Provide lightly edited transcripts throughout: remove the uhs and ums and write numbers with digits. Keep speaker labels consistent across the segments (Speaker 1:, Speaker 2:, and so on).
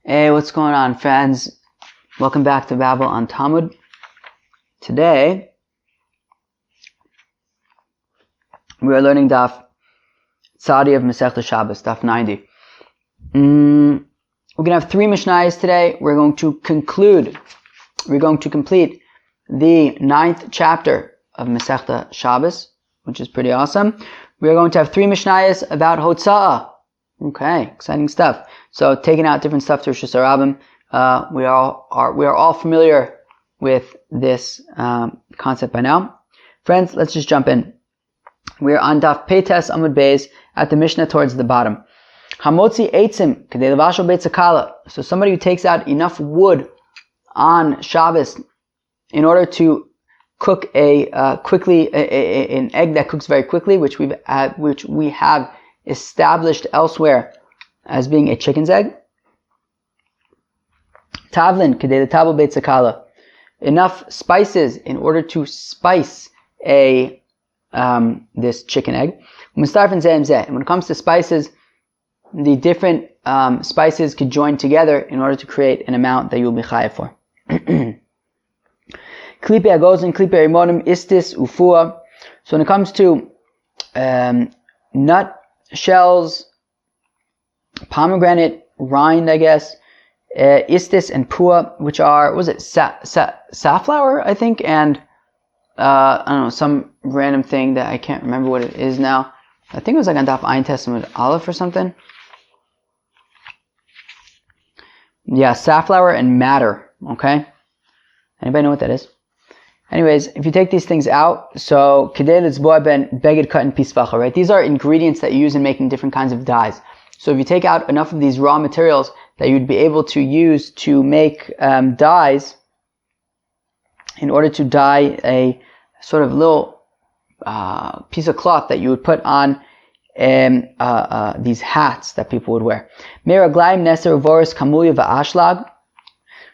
Speaker 1: Hey, what's going on, friends? Welcome back to Babel on Talmud. Today, we are learning Daf Tzadi of Masechta Shabbos, Daf 90. We're going to have 3 Mishnayos today. We're going to complete the 9th chapter of Masechta Shabbos, which is pretty awesome. We are going to have 3 Mishnayos about Hotza'ah. Okay, exciting stuff. So, taking out different stuff to Rosh Hashanah. We are all familiar with this concept by now. Friends, let's just jump in. We are on Daf Peites Amud Beis at the Mishnah towards the bottom. Hamotzi eitzim kedei levashel beitzakala. So somebody who takes out enough wood on Shabbos in order to cook an egg that cooks very quickly, which we have established elsewhere as being a chicken's egg. Tavlin kedei letabel beitzakala. Enough spices in order to spice this chicken egg. And when it comes to spices, the different spices could join together in order to create an amount that you will be chayav for. Klipe agozin, klipe rimonim, istis, ufua. So when it comes to nut shells, pomegranate rind, I guess, istis and pua, which are, safflower, I think, and I don't know, some random thing that I can't remember what it is now. I think it was like on Daf Ein Testament Aleph or something. Yeah, safflower and madder, okay? Anybody know what that is? Anyways, if you take these things out, so kedei litzboa ben beged cut and pisvacha, right? These are ingredients that you use in making different kinds of dyes. So if you take out enough of these raw materials that you'd be able to use to make dyes, in order to dye a sort of little piece of cloth that you would put on these hats that people would wear. Meraglaim neser voris kamuya va'ashlag.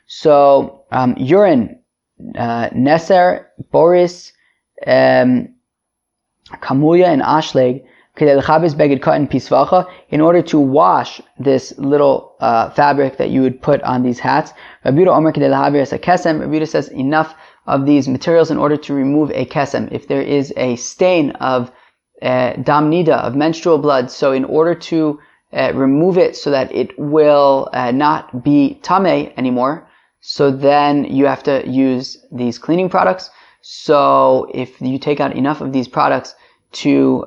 Speaker 1: So urine, neser, boris, kamuya, and ashlag, in order to wash this little fabric that you would put on these hats. Rabbi Yehuda says enough of these materials in order to remove a kesem. If there is a stain of dam nida, of menstrual blood, so in order to remove it so that it will not be tameh anymore, so then you have to use these cleaning products. So if you take out enough of these products to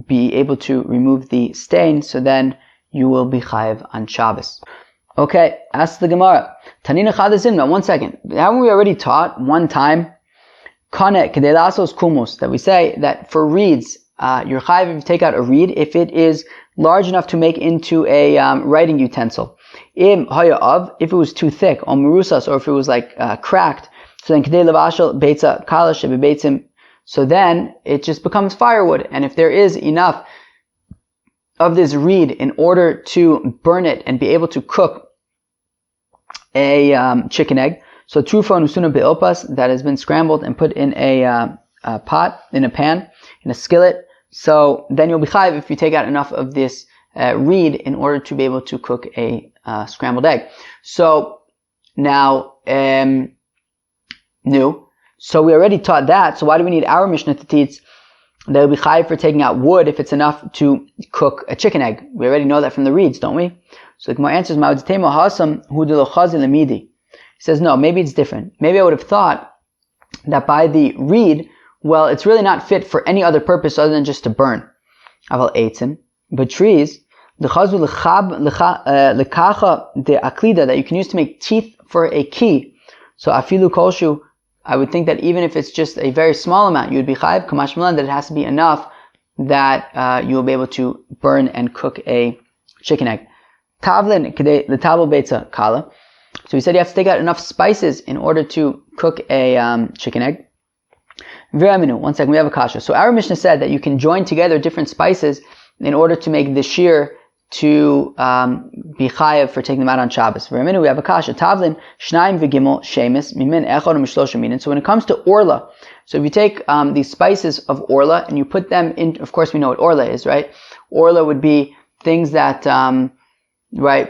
Speaker 1: be able to remove the stain, so then you will be chayav on Shabbos. Okay, ask the Gemara. Tanina chadazim. Now, 1 second. Haven't we already taught one time? Kane kedei lasos kumus, that we say that for reeds, you're chayav if you take out a reed if it is large enough to make into a writing utensil. If it was too thick, or merusas, or if it was like cracked, so then kedei levashel beitza kala shebebeitzim. So then it just becomes firewood. And if there is enough of this reed in order to burn it and be able to cook a chicken egg, so trufa nusuna be'opas, that has been scrambled and put in a pot, in a pan, in a skillet, so then you'll be chayav if you take out enough of this reed in order to be able to cook a scrambled egg. So now, so we already taught that, so why do we need our Mishnah to teach that will be chayav for taking out wood if it's enough to cook a chicken egg? We already know that from the reeds, don't we? So the Gemara answers, he says, no, maybe it's different. Maybe I would have thought that by the reed, well, it's really not fit for any other purpose other than just to burn. But trees, that you can use to make teeth for a key. So afilu kolshu, I would think that even if it's just a very small amount, you would be chayav kamash malan, that it has to be enough that you will be able to burn and cook a chicken egg. Tavlin kedei letabel beitza kala. So we said you have to take out enough spices in order to cook a chicken egg. Viraminu, 1 second, we have a kasha. So our Mishnah said that you can join together different spices in order to make the shear to be chayav for taking them out on Shabbos. Viraminu, we have a kasha. Tavlin shnaim v'gimel shemis mimin echad u'mishlosha minin. So when it comes to orla, so if you take these spices of orla and you put them in, of course we know what orla is, right? Orla would be things that, like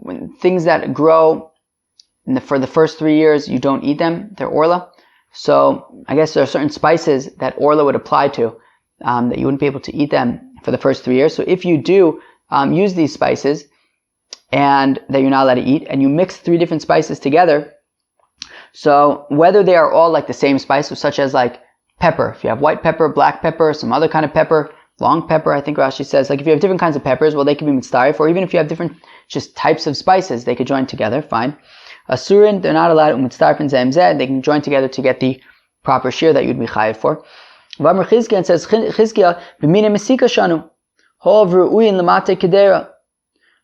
Speaker 1: when things that grow for the first 3 years, you don't eat them. They're orla. So I guess there are certain spices that orla would apply to, that you wouldn't be able to eat them for the first 3 years. So if you do use these spices and that you're not allowed to eat, and you mix 3 different spices together, so whether they are all like the same spice, such as like pepper, if you have white pepper, black pepper, some other kind of pepper, long pepper, I think Rashi says, like if you have different kinds of peppers, well, they can be mitzaref, or even if you have different just types of spices, they could join together, fine. Asurin, they're not allowed mitzaref and zemzeh, they can join together to get the proper shear that you'd be chayav for. V'amar Chizkiah, and says Chizkiah, b'mine mesika shanu, hov ru'uyin lamate kedera.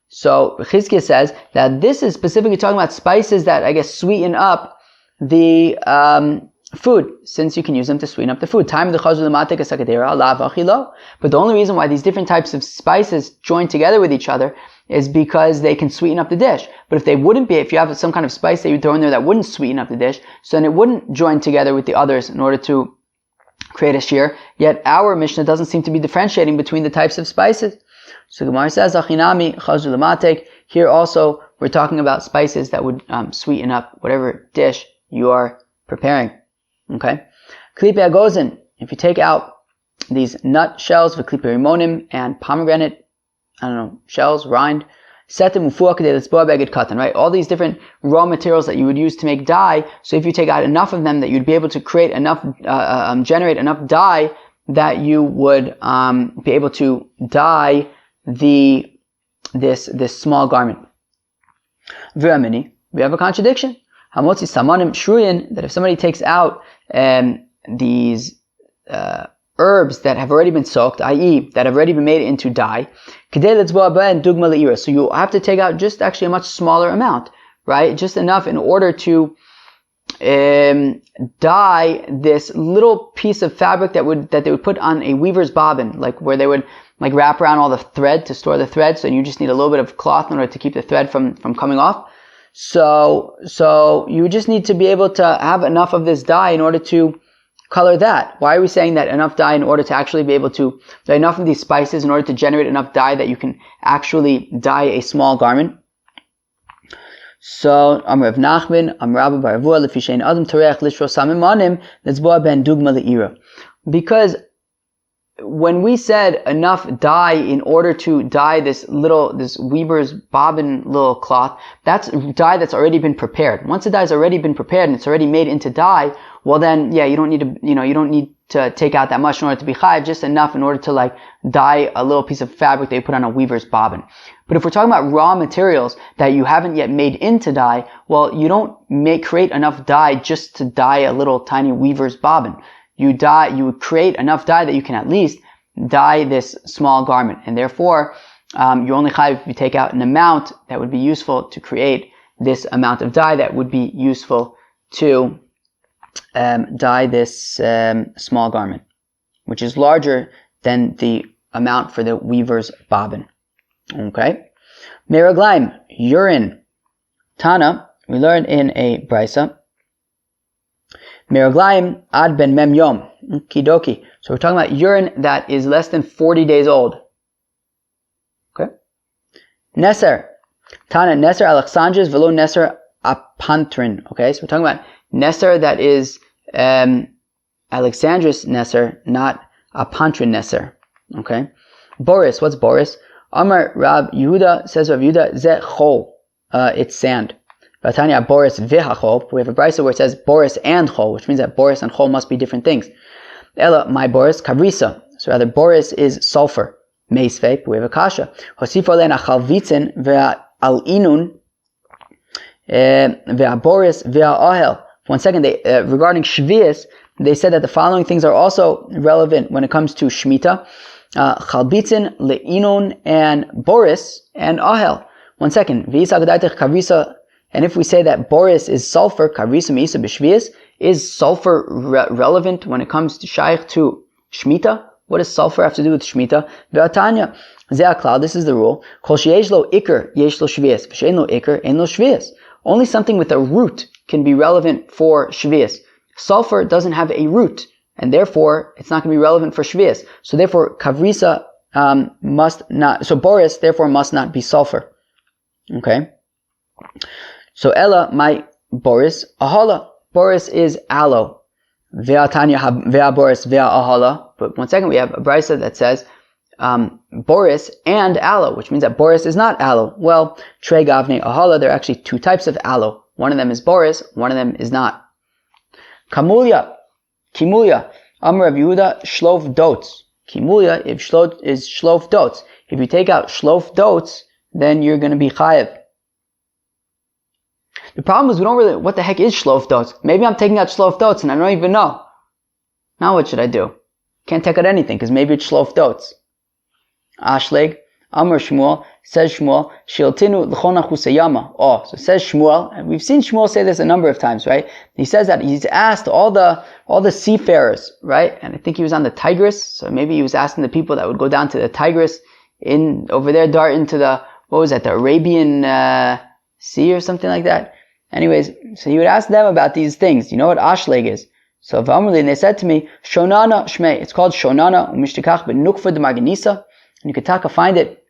Speaker 1: So Chizkiah says that this is specifically talking about spices that I guess sweeten up the food, since you can use them to sweeten up the food. But the only reason why these different types of spices join together with each other is because they can sweeten up the dish. But if they wouldn't be, if you have some kind of spice that you throw in there that wouldn't sweeten up the dish, so then it wouldn't join together with the others in order to create a shear. Yet our Mishnah doesn't seem to be differentiating between the types of spices. So Gemara says, Achinami chazul lamatek. Here also we're talking about spices that would sweeten up whatever dish you are preparing. Okay. Klipe agozin. If you take out these nut shells, v'klipe rimonim, and pomegranate, shells, rind, setem ufuah kedei litzboah beged katan, right? All these different raw materials that you would use to make dye. So if you take out enough of them, that you'd be able to create enough, generate enough dye that you would be able to dye this small garment. V'amini, we have a contradiction. Hamotzi samanim shruyin, that if somebody takes out these herbs that have already been soaked, i.e. that have already been made into dye, so you have to take out just actually a much smaller amount, right? Just enough in order to dye this little piece of fabric that they would put on a weaver's bobbin, like where they would like wrap around all the thread to store the thread, so you just need a little bit of cloth in order to keep the thread from coming off. So you just need to be able to have enough of this dye in order to color that. Why are we saying that enough dye in order to actually be able to, enough of these spices in order to generate enough dye that you can actually dye a small garment? So, Amr of Nachman, Amr Rabba Bar Avua, Lefishein Adam Tarech, Lishro Samim Manim, Letzboa Ben Dugma Le'ira. Because when we said enough dye in order to dye this weaver's bobbin little cloth, that's dye that's already been prepared. Once the dye's already been prepared and it's already made into dye, well then, yeah, you don't need to take out that much in order to be chayav, just enough in order to like dye a little piece of fabric that you put on a weaver's bobbin. But if we're talking about raw materials that you haven't yet made into dye, well, you don't create enough dye just to dye a little tiny weaver's bobbin. You would create enough dye that you can at least dye this small garment. And therefore, you only chayav if you take out an amount that would be useful to create this amount of dye that would be useful to dye this small garment, which is larger than the amount for the weaver's bobbin. Okay? Meraglaim, urine. Tana, we learned in a brisa. Meraglaim ad ben mem yom. Kidoki. So we're talking about urine that is less than 40 days old. Okay? Neser. Tana, Neser Alexandris velo Neser apantrin. Okay? So we're talking about Neser that is Alexandris Neser, not apantrin Neser. Okay? Boris, what's Boris? Amar Rab Yehuda, says Rab Yehuda, ze chol. It's sand. Vatanya Boris v'hachol. We have a brisa where it says Boris and chol, which means that Boris and chol must be different things. Ella, my Boris, kavrisa. So rather, Boris is sulfur. Meisvei, we have a kasha. Hosifo lena chalvitzin ve'al-inun ve'aboris ve'al-ohel. 1 second, regarding Shvius, they said that the following things are also relevant when it comes to Shemitah. Chalbitzin, le'inun, and Boris, and Ahel. 1 second. Kavrisa, and if we say that Boris is sulfur, Kavrisa meisa b'Shvius, is sulfur relevant when it comes to Shaykh to Shemitah? What does sulfur have to do with Shemitah? Ve'atanya, ze'aklal, this is the rule. Kol sheyesh lo ikr, yesh lo Shvius. V'shein lo ikr, ein lo Shvius. Only something with a root can be relevant for Shvius. Sulfur doesn't have a root, and therefore it's not going to be relevant for Shvius. So therefore, Kavrisa must not. So Boris therefore must not be sulfur. Okay. So Ella, my Boris, Ahala. Boris is aloe. Vea Tanya, vea Boris, vea Ahala. But one second, we have a brisa that says Boris and aloe, which means that Boris is not aloe. Well, Trey Gavne Ahala, there are actually two types of aloe. One of them is Boris, one of them is not. Kimulia, Amr of Yehuda, Shlof Dotes. Kimulia, if Shlot is Shlof Dotes. If you take out Shlof Dotes, then you're going to be Chayev. The problem is we don't really, what the heck is Shlof Dotes? Maybe I'm taking out Shlof Dotes and I don't even know. Now what should I do? Can't take out anything because maybe it's Shlof Dotes. Ashleg, Amr Shmuel, says Shmuel, Shiltinu l'chona chusayama. Oh, so says Shmuel, and we've seen Shmuel say this a number of times, right? He says that he's asked all the seafarers, right? And I think he was on the Tigris, so maybe he was asking the people that would go down to the Tigris over there, dart into the Arabian Sea or something like that. Anyways, so he would ask them about these things. You know what Ashleg is? So Vamrli, they said to me, Shonana Shmei. It's called Shonana, Umishtikach benukfa de Marganisa. And you could find it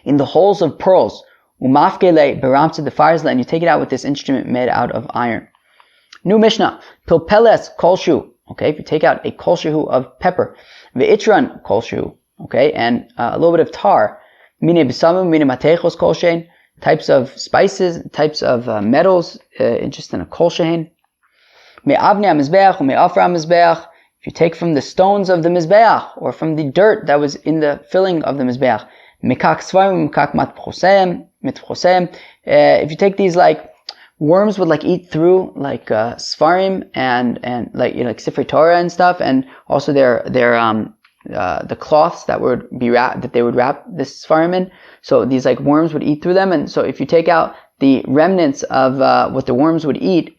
Speaker 1: in the holes of pearls. Umafkele beramtze the firesle, and you take it out with this instrument made out of iron. New Mishnah, Pilpeles kolshu. Okay, if you take out a kolshu of pepper, ve'itran kolshu. Okay, and a little bit of tar. Mine besamim, mine matechos kolshein. Types of spices, types of metals, just in a kolshein. Me'avne ha-mizbeach, u'me'afra ha-mizbeach. If you take from the stones of the mizbeach, or from the dirt that was in the filling of the mizbeach. Mekak svarim, mekak mitchoseim. If you take these, like, worms would eat through svarim and like Sefer Torah and stuff, and also the cloths that they would wrap this svarim in. So these worms would eat through them, and so if you take out the remnants of what the worms would eat,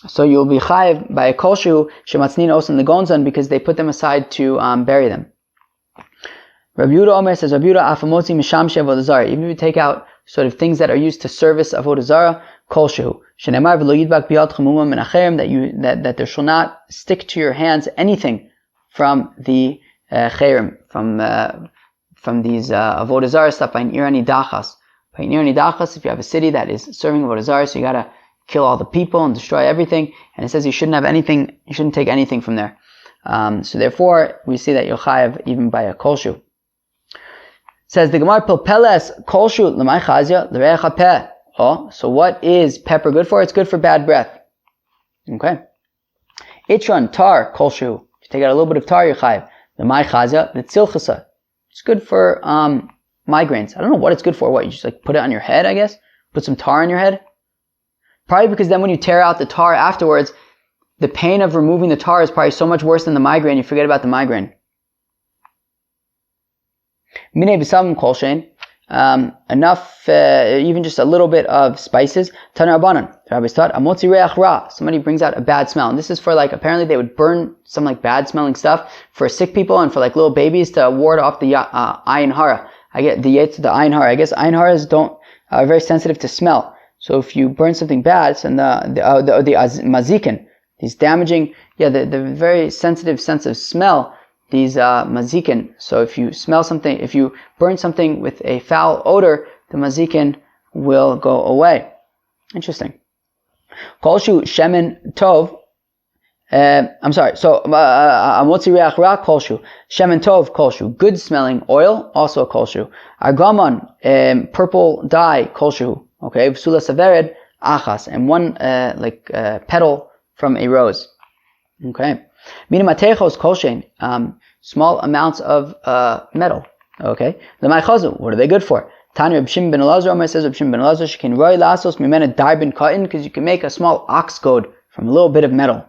Speaker 1: so you'll be chayiv by a kolshu shematznin osan legonzan, because they put them aside to bury them. Rabbi Yehuda Omer says, Rabbi Yehuda afamotzi misham she'avodah zarah. Even if you take out sort of things that are used to service avodah zarah, kolshu shenemar v'lo yidbak biyad chamuma min acherim, that there shall not stick to your hands anything from the cherim, from these avodah zarah stuff. By irani dachas, if you have a city that is serving avodah zarah, so you gotta kill all the people and destroy everything. And it says you shouldn't have anything, you shouldn't take anything from there. So therefore, we see that you're chayav even by a kolshu. Says the Gemara, Pilpeles kolshu l'may chazia l'reich hapeh. Oh, so what is pepper good for? It's good for bad breath. Okay. Itron, tar, kolshu. If you take out a little bit of tar, you're chayav. L'may chazia l'tzilchasa. It's good for migraines. I don't know what it's good for. What, you just put it on your head, I guess? Put some tar on your head? Probably because then when you tear out the tar afterwards, the pain of removing the tar is probably so much worse than the migraine, you forget about the migraine. Mine b'samim kolshein, enough, even just a little bit of spices. Tanar Rabbanan, the rabbis taught, amotzi reach ra. Somebody brings out a bad smell, and this is for apparently they would burn some bad smelling stuff for sick people and for little babies to ward off the ayin hara. I get the ayin hara. I guess ayin haras are very sensitive to smell. So if you burn something bad, and the mazikin, these damaging, the very sensitive sense of smell, these mazikin. So if you smell something, if you burn something with a foul odor, the mazikin will go away. Interesting. Kolshu shemen tov. I'm sorry. So amotzi reach ra kolshu. Shemen tov kolshu. Good smelling oil, also a kolshu. Argamon, purple dye, kolshu. Okay, v'sula savered achas, and one petal from a rose. Okay, minimatechos kolshein, small amounts of metal. Okay, l'may chazu, what are they good for? Tani Reb Shimon ben Elazar, Omer says Reb Shimon ben Elazar, shekin roi lasos mimena darbin cotton, because you can make a small ox goad from a little bit of metal.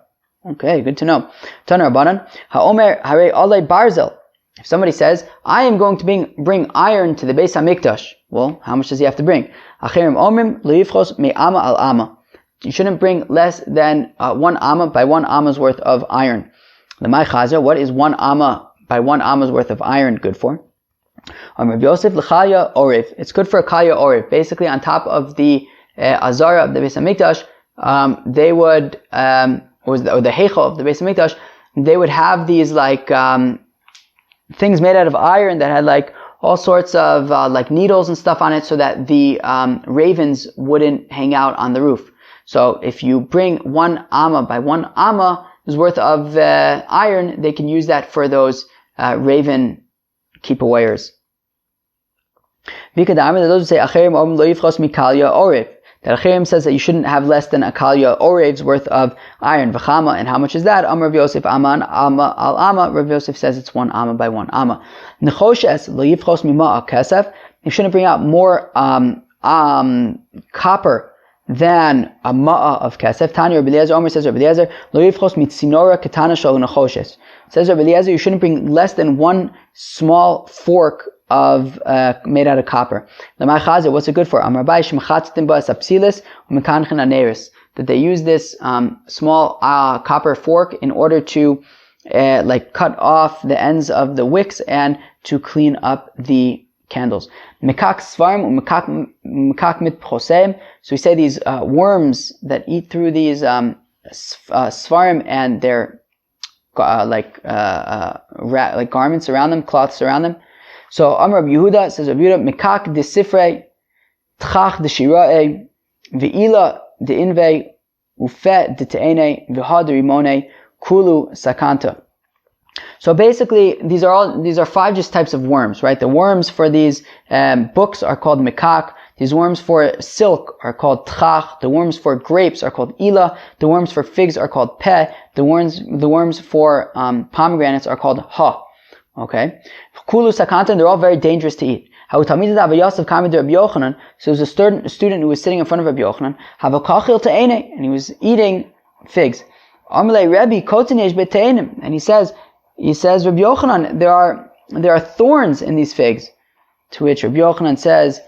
Speaker 1: Okay, good to know. Tani Rabbanan, haomer hare alei barzel. If somebody says, I am going to bring iron to the Beis HaMikdash, well, how much does he have to bring? Achirim omrim leifchos me'ama al ama. You shouldn't bring less than 1 amma by 1 amma's worth of iron. The Mai Chazer, what is 1 amma by 1 amma's worth of iron good for? Rav Yosef l'chaya oriv. It's good for a kaya oriv. Basically, on top of the azara of the Beis HaMikdash, they would, or the heichal of the Beis HaMikdash, they would have these things made out of iron that had all sorts of like needles and stuff on it so that the ravens wouldn't hang out on the roof. So if you bring 1 amma by 1 amma is worth of iron, they can use that for those raven keep-awayers. Those who say that Achirim says that you shouldn't have less than a kalya orev's worth of iron. V'chama, and how much is that? Amar Rav Yosef Aman Amma al Amma. Rav Yosef says it's 1 amma by 1 amma. Nechoshes lo yivchos mima kesef. You shouldn't bring out more copper than a ma'a of kesef. Tanya Rabbi Eliezer, Omer says Rabbi Eliezer, lo yivchos mitzinora ketana shel nechoshes. Says Rabbi Eliezer, you shouldn't bring less than 1 small fork of made out of copper. What's it good for? That they use this small copper fork in order to like cut off the ends of the wicks and to clean up the candles. So we say these worms that eat through these svarim and their like garments around them, cloths around them. So Amar Rabbi Yehuda says Rabbi Yehuda mikak de sifrei tchach de shirae ve'ila de inve ufe de te'ene v'ha de rimone kulu sakanta. So basically, these are 5 just types of worms, right? The worms for these books are called mikak. These worms for silk are called tchach. The worms for grapes are called ila. The worms for figs are called peh. The worms for pomegranates are called ha. Okay? Kulu sakanta, they're all very dangerous to eat. So there's a student who was sitting in front of Rabbi Yochanan, and he was eating figs. And he says, Rabbi Yochanan, there are thorns in these figs. To which Rabbi Yochanan says,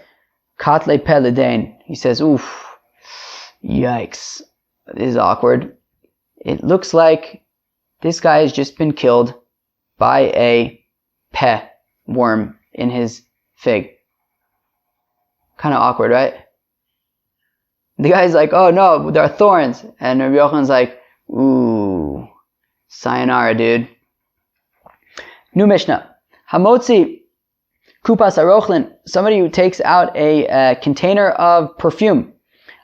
Speaker 1: Katle peledain. He says, oof, yikes, this is awkward. It looks like this guy has just been killed by a peh worm in his fig. Kind of awkward, right? The guy's like, oh no, there are thorns. And Rabbi Yochanan's like, ooh, sayonara, dude. New Mishnah. Hamotzi kupas arochlin. Somebody who takes out a container of perfume.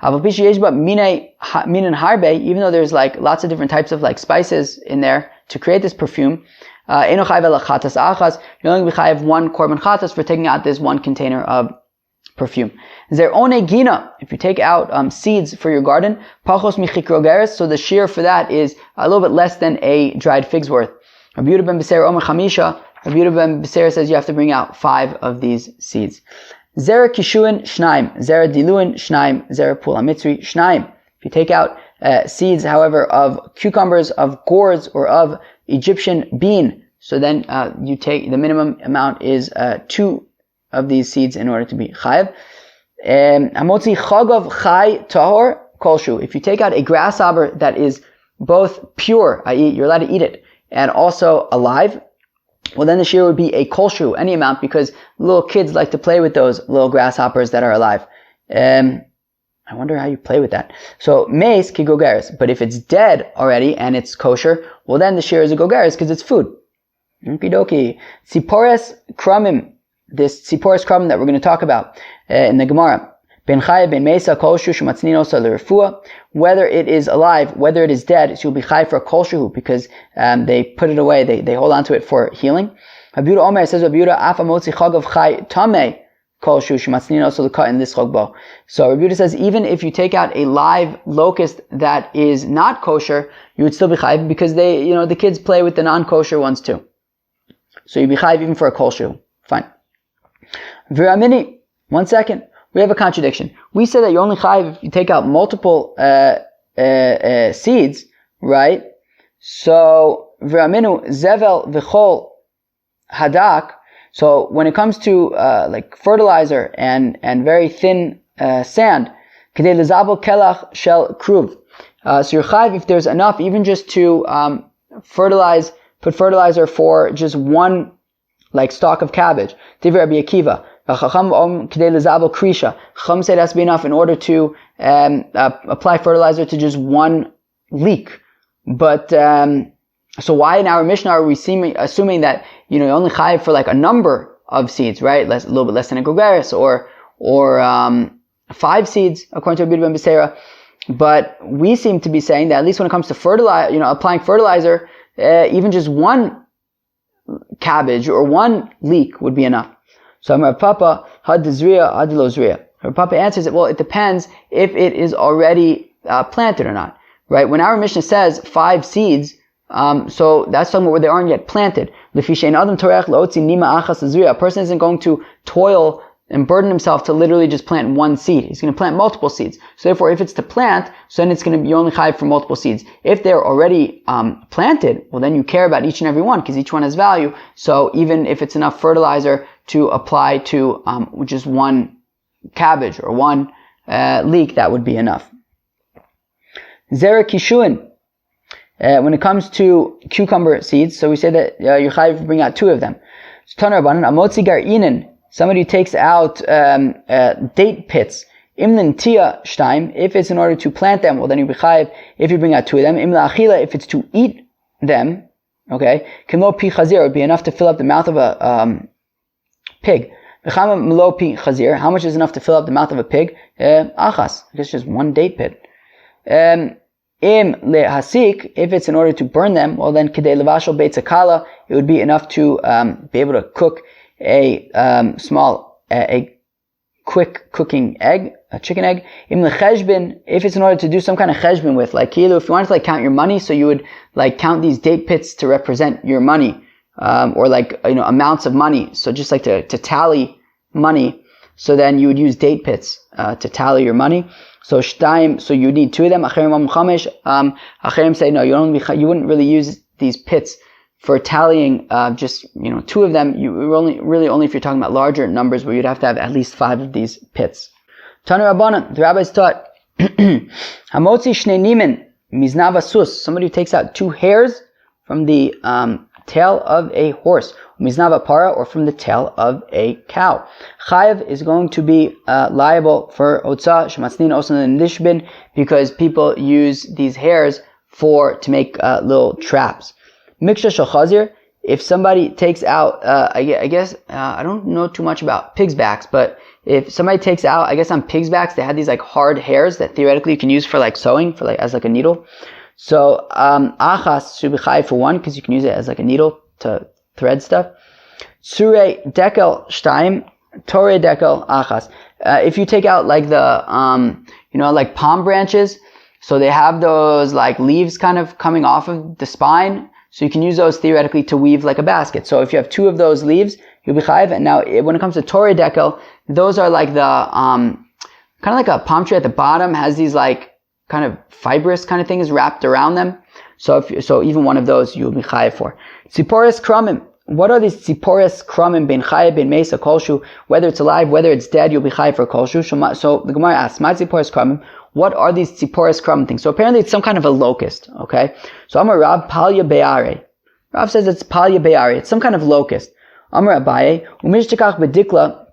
Speaker 1: Even though there's like lots of different types of like spices in there to create this perfume, you only be chayav 1 korban chatas for taking out this 1 container of perfume. If you take out seeds for your garden, so the shear for that is a little bit less than a dried fig's worth. Rabbi Yehuda ben Beseira says you have to bring out 5 of these seeds. Zera kishuin shnaim, zera diluin shnaim, zera pula mitzri shnaim. If you take out seeds, however, of cucumbers, of gourds, or of Egyptian bean, so then you take the minimum amount is 2 of these seeds in order to be chayav. Hamotzi chagav chai tahor kolshu. If you take out a grasshopper that is both pure, i.e., you're allowed to eat it, and also alive, well, then the shear would be a kolshu, any amount, because little kids like to play with those little grasshoppers that are alive. I wonder how you play with that. So, mace ki gogeres, but if it's dead already and it's kosher, well, then the shear is a gogeres because it's food. Okie dokie. Tzipores krumim, this tzipores krumim that we're going to talk about in the Gemara. Ben chayav ben mesa kolshu shematznino salerefua. Whether it is alive, whether it is dead, so you'll be chayav for a kolshu because they put it away, they hold on to it for healing. Rabbi Yehuda Omer says, Rabbi Yehuda af amotzi chagav chai tameh kolshu shematznino saleka in this chogbo. So Rabbi Yehuda says, even if you take out a live locust that is not kosher, you would still be chayav because the kids play with the non-kosher ones too. So you'd be chayav even for a kolshu. Fine. Viramini, 1 second. We have a contradiction. We said that you're only chayav if you take out multiple seeds, right? So v'raminu zevel v'chol hadak. So when it comes to like fertilizer and very thin sand, kedei lezabel kelach shel kruv. So you're chayav if there's enough, even just to put fertilizer for just 1 like stalk of cabbage. Divrei Rabbi Akiva. Chacham say it has to be enough in order to apply fertilizer to just 1 leek. But so why in our Mishnah are we assuming that you're only chayav for like a number of seeds, right? A little bit less than a gregarious, or 5 seeds, according to Rabbi Ben Beseira. But we seem to be saying that at least when it comes to applying fertilizer, even just 1 cabbage or 1 leek would be enough. So Amar Papa had zriya, had lo zriya. Rav Papa answers it, well, it depends if it is already planted or not, right? When our Mishnah says 5 seeds, so that's somewhere where they aren't yet planted. A person isn't going to toil and burden himself to literally just plant 1 seed. He's going to plant multiple seeds. So therefore, if it's to plant, so then it's going to be only chayiv for multiple seeds. If they're already planted, well, then you care about each and every one because each one has value. So even if it's enough fertilizer to apply to just 1 cabbage or 1 leek, that would be enough. Zera kishuin. When it comes to cucumber seeds, so we say that you're chayiv to bring out 2 of them. So Tanar Rabbanan, amotzi gar'inen. Somebody who takes out date pits. Imlin tia shtaim. If it's in order to plant them, well then you'll be chayiv if you bring out 2 of them. Imla achila, if it's to eat them, okay. Kimlo pi chazir, would be enough to fill up the mouth of a pig. V'chama mlo pi chazir. How much is enough to fill up the mouth of a pig? Achas. I guess just 1 date pit. Im lehasik, if it's in order to burn them, well then kidei levashal beit zakala, it would be enough to be able to cook a quick cooking egg, a chicken egg. Im lecheshbin, if it's in order to do some kind of cheshbin with, like kilo, if you wanted to count your money, so you would count these date pits to represent your money, or amounts of money. So just to tally money, so then you would use date pits to tally your money. So shtaim, so you need 2 of them. Acherim chamesh. Acherim say no, you wouldn't really use these pits for tallying just 2 of them. You only if you're talking about larger numbers where you'd have to have at least 5 of these pits. Tanu Rabbanan, the rabbis taught hamotzi shnei nimen miznav sus. Somebody who takes out 2 hairs from the tail of a horse, miznav para, or from the tail of a cow. Chayav is going to be liable for otza shematznin osan nishbin, because people use these hairs to make little traps. Miksha shel chazir, if somebody takes out, I guess I don't know too much about pigs' backs, but if somebody takes out, I guess on pigs' backs they had these hard hairs that theoretically you can use for sewing, as a needle. So achas should be chayiv for 1 because you can use it as a needle to thread stuff. Surei dekel shtaim, tore dekel achas. If you take out the palm branches, so they have those leaves kind of coming off of the spine, so you can use those theoretically to weave a basket. So if you have 2 of those leaves, you'll be chayiv. And now when it comes to tore dekel, those are the kind of like a palm tree at the bottom has these kind of fibrous kind of things wrapped around them. So even 1 of those you'll be chayiv for. Tziporis kramim. What are these tziporis kramim ben chayiv ben mesa kolshu? Whether it's alive, whether it's dead, you'll be chayiv for kolshu. So the Gemara asks, "Ma tziporis kramim? What are these tziporis kramim things?" So apparently it's some kind of a locust. Okay. So Amar Rab palya be'are. Rab says it's palya be'are. It's some kind of locust. Amar Abaye umishtakach bedikla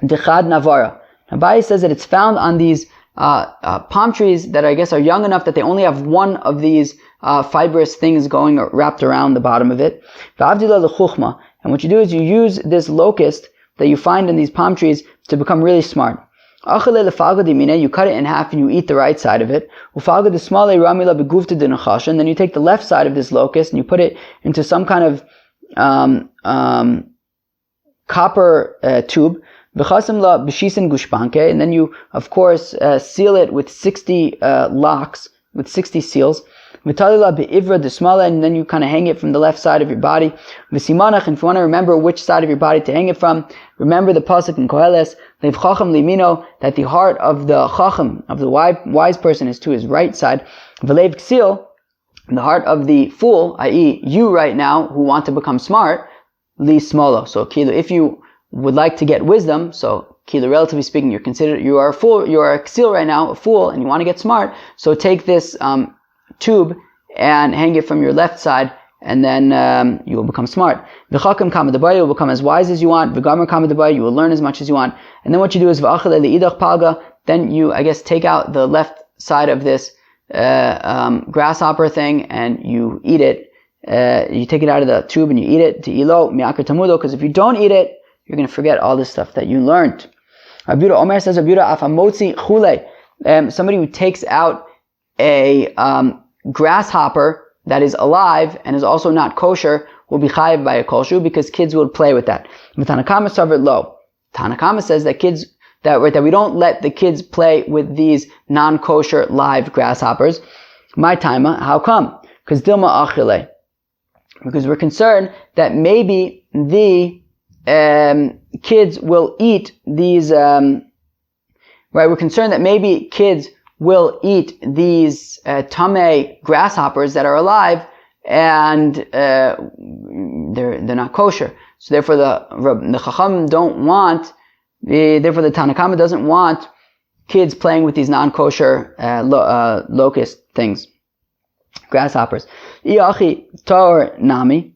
Speaker 1: dechad navara. Abaye says that it's found on these palm trees that I guess are young enough that they only have 1 of these fibrous things going or wrapped around the bottom of it. And what you do is you use this locust that you find in these palm trees to become really smart. You cut it in half and you eat the right side of it. And then you take the left side of this locust and you put it into some kind of copper tube. And then you, of course, seal it with 60 locks, with 60 seals. And then you kind of hang it from the left side of your body. And if you want to remember which side of your body to hang it from, remember the pasuk in Koheles, that the heart of the chacham, of the wise person, is to his right side. The heart of the fool, i.e. you right now, who want to become smart, li smolo. So if you would like to get wisdom, so relatively speaking, you are a fool, you are a ksil right now, a fool, and you want to get smart, so take this tube and hang it from your left side, and then you will become smart. V'chakam kamadabar, you will become as wise as you want. V'gamar kamadabar, you will learn as much as you want. And then what you do is v'achale le'idach palga, then you, I guess, take out the left side of this grasshopper thing, and you eat it. You take it out of the tube and you eat it, to ilo mi'akar tamudo, because if you don't eat it, you're going to forget all this stuff that you learned. Rabbi Yehuda Omer says, Rabbi Yehuda afamotzi chule, somebody who takes out a grasshopper that is alive and is also not kosher will be chayiv by a kosher because kids will play with that. But Tanakama savered low. Tanakama says that that we don't let the kids play with these non-kosher live grasshoppers. My timer, how come? Because dilma achile. Because we're concerned that maybe the kids will eat these. We're concerned that maybe kids will eat these tamei grasshoppers that are alive and they're not kosher. So therefore the Chacham don't want, therefore the Tanakama doesn't want kids playing with these non-kosher locust things, grasshoppers. Iachi tor nami.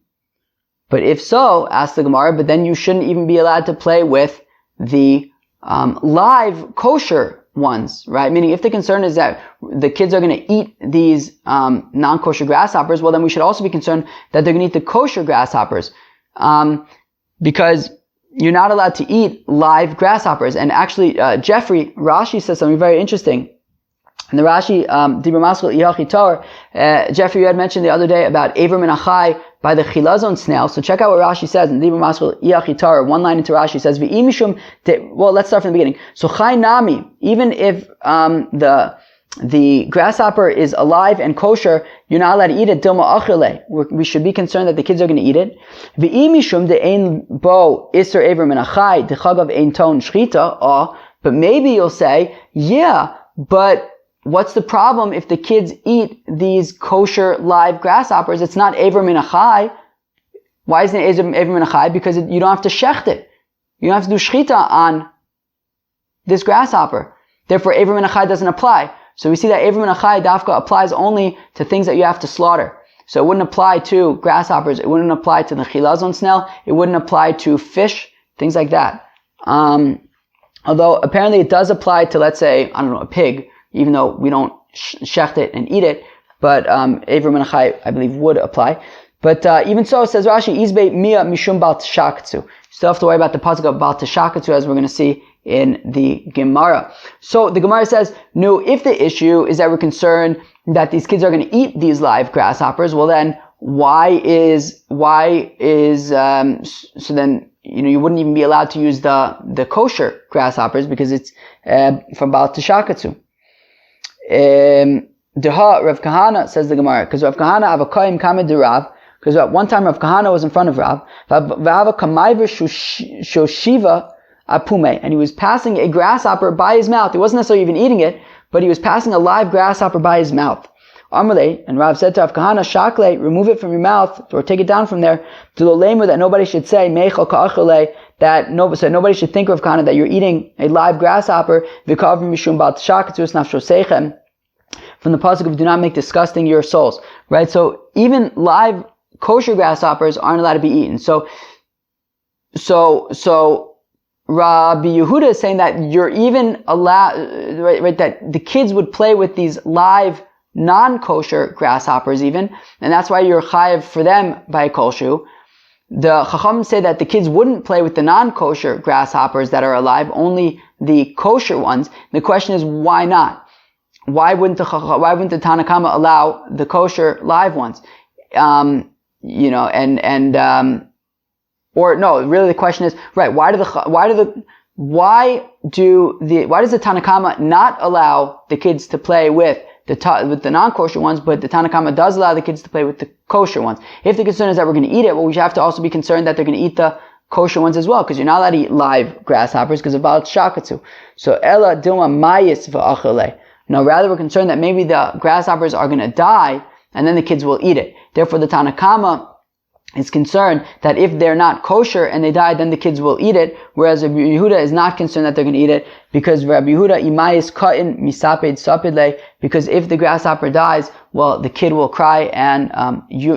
Speaker 1: But if so, asks the Gemara, but then you shouldn't even be allowed to play with the live kosher ones, right? Meaning if the concern is that the kids are going to eat these non-kosher grasshoppers, well then we should also be concerned that they're going to eat the kosher grasshoppers, because you're not allowed to eat live grasshoppers. And actually, Rashi says something very interesting. In the Rashi, Dibur Maskul Iyachi Tor, Jeffrey, you had mentioned the other day about Avram and Achai by the chilazon snail. So check out what Rashi says in Dibur Maskul Iyachi Tor. One line into Rashi says, well, let's start from the beginning. So Chai Nami, even if the grasshopper is alive and kosher, you're not allowed to eat it. Dilma achile. We should be concerned that the kids are going to eat it. V'imishum de'ein bo iser Avram and Achai dechagav ein ton shchita. But maybe you'll say, yeah, but what's the problem if the kids eat these kosher live grasshoppers? It's not Avram and Achai. Why isn't it Avram and Achai? Because you don't have to shecht it. You don't have to do shchita on this grasshopper. Therefore, Avram and Achai doesn't apply. So we see that Avram and Achai dafka applies only to things that you have to slaughter. So it wouldn't apply to grasshoppers. It wouldn't apply to the chilazon snail. It wouldn't apply to fish, things like that. Although apparently it does apply to, let's say, I don't know, a pig, even though we don't shecht it and eat it, but Avram and Achai, I believe, would apply. But even so, says Rashi, Izbe Mia Mishum Bal Tashakatsu. You still have to worry about the pasuk of Bal Tashakatsu, as we're going to see in the Gemara. So the Gemara says, no, if the issue is that we're concerned that these kids are going to eat these live grasshoppers, well then, so then, you wouldn't even be allowed to use the kosher grasshoppers because it's from Bal Tashakatsu. Deha Rav Kahana, says the Gemara, because Rav Kahana avakayim kamed de Rav, because at one time Rav Kahana was in front of Rav, v'ava kamayver shoshiva apume, and he was passing a grasshopper by his mouth. He wasn't necessarily even eating it, but he was passing a live grasshopper by his mouth. Amalei, and Rav said to Rav Kahana, Shakle, remove it from your mouth, or take it down from there, to the lamer, that nobody should say, Meichel ka'achale, so nobody should think, Rav Kahana, that you're eating a live grasshopper, v'kav mishum bal tshakatzus nafshoseichem, from the pasuk of do not make disgusting your souls, right? So even live kosher grasshoppers aren't allowed to be eaten. So Rabbi Yehuda is saying that you're even allowed, right, that the kids would play with these live non-kosher grasshoppers even, and that's why you're chayiv for them by a kol shu. The Chacham say that the kids wouldn't play with the non-kosher grasshoppers that are alive, only the kosher ones. The question is, why not? Why wouldn't the Tanakama allow the kosher live ones? Or really the question is, right, why does the Tanakama not allow the kids to play with the non-kosher ones, but the Tanakama does allow the kids to play with the kosher ones? If the concern is that we're going to eat it, well, we have to also be concerned that they're going to eat the kosher ones as well, because you're not allowed to eat live grasshoppers because of Baal Shakatsu. So Ella Dilma Mayis v'achale. No, rather we're concerned that maybe the grasshoppers are going to die and then the kids will eat it. Therefore, the Tanakama is concerned that if they're not kosher and they die, then the kids will eat it, whereas Rabbi Yehuda is not concerned that they're going to eat it, because Rabbi Yehuda imayis ka'in misaped sapidle, because if the grasshopper dies, well, the kid will cry and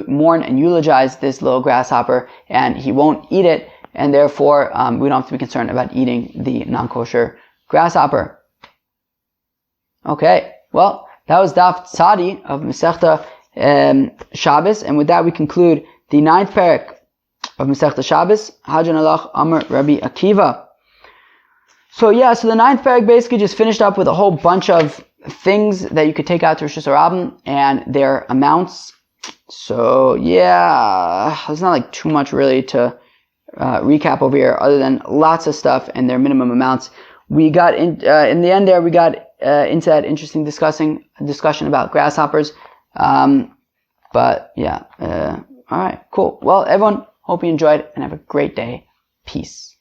Speaker 1: mourn and eulogize this little grasshopper, and he won't eat it, and therefore we don't have to be concerned about eating the non-kosher grasshopper. Okay, well, that was Daf Tzadi of Masechta Shabbos, and with that we conclude the 9th parak of Masechta Shabbis, Hajan Alach Amar Rabbi Akiva. So the ninth parak basically just finished up with a whole bunch of things that you could take out to Rosh Hashanah and their amounts. So there's not like too much really to recap over here, other than lots of stuff and their minimum amounts. We got in the end there. We got into that interesting discussion about grasshoppers. All right, cool. Well, everyone, hope you enjoyed and have a great day. Peace.